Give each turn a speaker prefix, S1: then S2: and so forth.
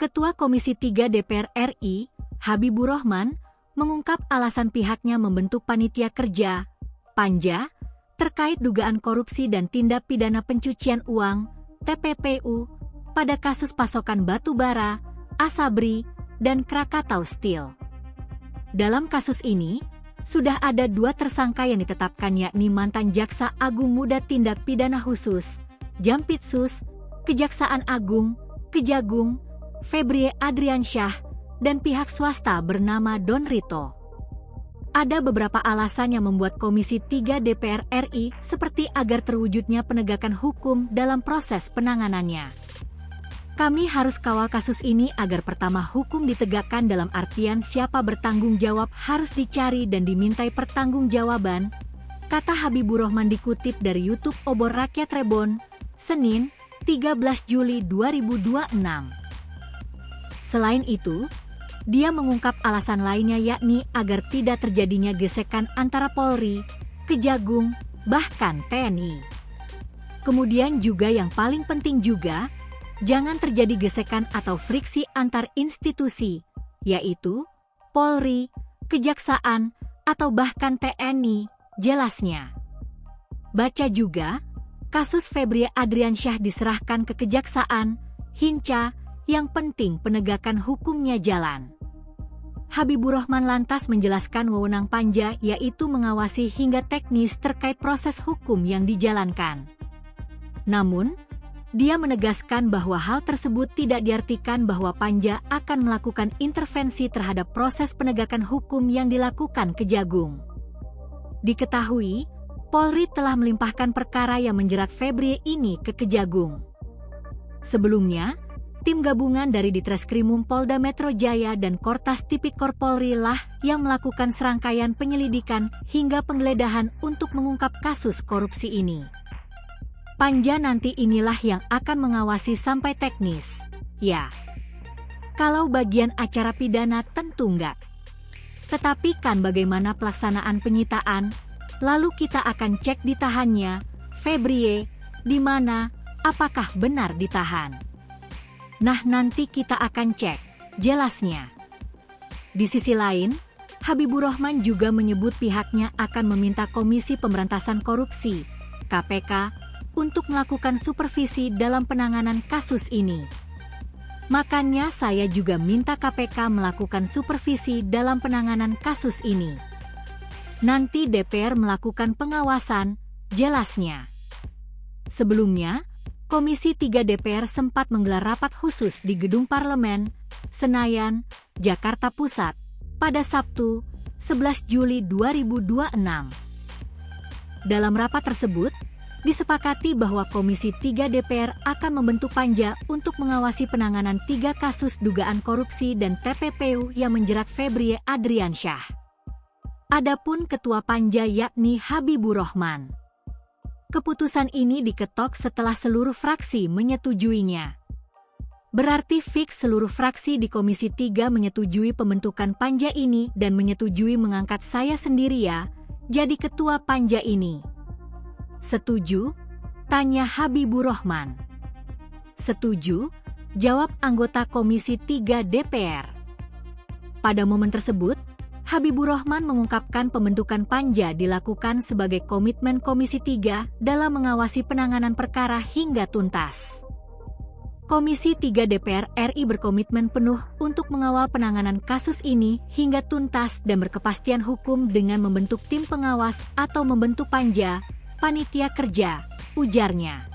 S1: Ketua Komisi 3 DPR RI, Habibur Rahman, mengungkap alasan pihaknya membentuk panitia kerja, Panja, terkait dugaan korupsi dan tindak pidana pencucian uang, TPPU, pada kasus pasokan batu bara, Asabri, dan Krakatau Steel. Dalam kasus ini, sudah ada 2 tersangka yang ditetapkan, yakni mantan Jaksa Agung Muda Tindak Pidana Khusus, Jampitsus, Kejaksaan Agung, Kejagung, Febrie Adriansyah, dan pihak swasta bernama Don Rito. Ada beberapa alasan yang membuat Komisi 3 DPR RI seperti agar terwujudnya penegakan hukum dalam proses penanganannya. Kami harus kawal kasus ini agar pertama hukum ditegakkan dalam artian siapa bertanggung jawab harus dicari dan dimintai pertanggungjawaban, kata Habibur Rahman dikutip dari YouTube Obor Rakyat Rebon, Senin, 13 Juli 2026. Selain itu, dia mengungkap alasan lainnya yakni agar tidak terjadinya gesekan antara Polri, Kejagung, bahkan TNI. Kemudian juga yang paling penting juga, jangan terjadi gesekan atau friksi antar institusi, yaitu Polri, Kejaksaan, atau bahkan TNI, jelasnya. Baca juga, kasus Febrie Adriansyah diserahkan ke Kejaksaan, Hinca, yang penting penegakan hukumnya jalan. Habibur Rahman lantas menjelaskan wewenang Panja yaitu mengawasi hingga teknis terkait proses hukum yang dijalankan. Namun, dia menegaskan bahwa hal tersebut tidak diartikan bahwa Panja akan melakukan intervensi terhadap proses penegakan hukum yang dilakukan Kejagung. Diketahui, Polri telah melimpahkan perkara yang menjerat Febrie ini ke Kejagung. Sebelumnya, tim gabungan dari Ditreskrimum Polda Metro Jaya dan Kortas Tipikor Polri lah yang melakukan serangkaian penyelidikan hingga penggeledahan untuk mengungkap kasus korupsi ini. Panja nanti inilah yang akan mengawasi sampai teknis, ya. Kalau bagian acara pidana tentu enggak. Tetapi kan bagaimana pelaksanaan penyitaan, lalu kita akan cek ditahannya, Febrie, di mana, apakah benar ditahan. Nah nanti kita akan cek, jelasnya. Di sisi lain, Habibur Rahman juga menyebut pihaknya akan meminta Komisi Pemberantasan Korupsi, KPK, untuk melakukan supervisi dalam penanganan kasus ini. Makanya saya juga minta KPK melakukan supervisi dalam penanganan kasus ini. Nanti DPR melakukan pengawasan, jelasnya. Sebelumnya, Komisi 3 DPR sempat menggelar rapat khusus di Gedung Parlemen, Senayan, Jakarta Pusat, pada Sabtu, 11 Juli 2026. Dalam rapat tersebut, disepakati bahwa Komisi 3 DPR akan membentuk Panja untuk mengawasi penanganan 3 kasus dugaan korupsi dan TPPU yang menjerat Febrie Adriansyah. Adapun Ketua Panja yakni Habibur Rahman. Keputusan ini diketok setelah seluruh fraksi menyetujuinya. Berarti fix seluruh fraksi di Komisi 3 menyetujui pembentukan Panja ini dan menyetujui mengangkat saya sendiri ya, jadi Ketua Panja ini. Setuju? Tanya Habibur Rahman. Setuju? Jawab anggota Komisi 3 DPR. Pada momen tersebut, Habibur Rahman mengungkapkan pembentukan Panja dilakukan sebagai komitmen Komisi 3 dalam mengawasi penanganan perkara hingga tuntas. Komisi 3 DPR RI berkomitmen penuh untuk mengawal penanganan kasus ini hingga tuntas dan berkepastian hukum dengan membentuk tim pengawas atau membentuk Panja, panitia kerja, ujarnya.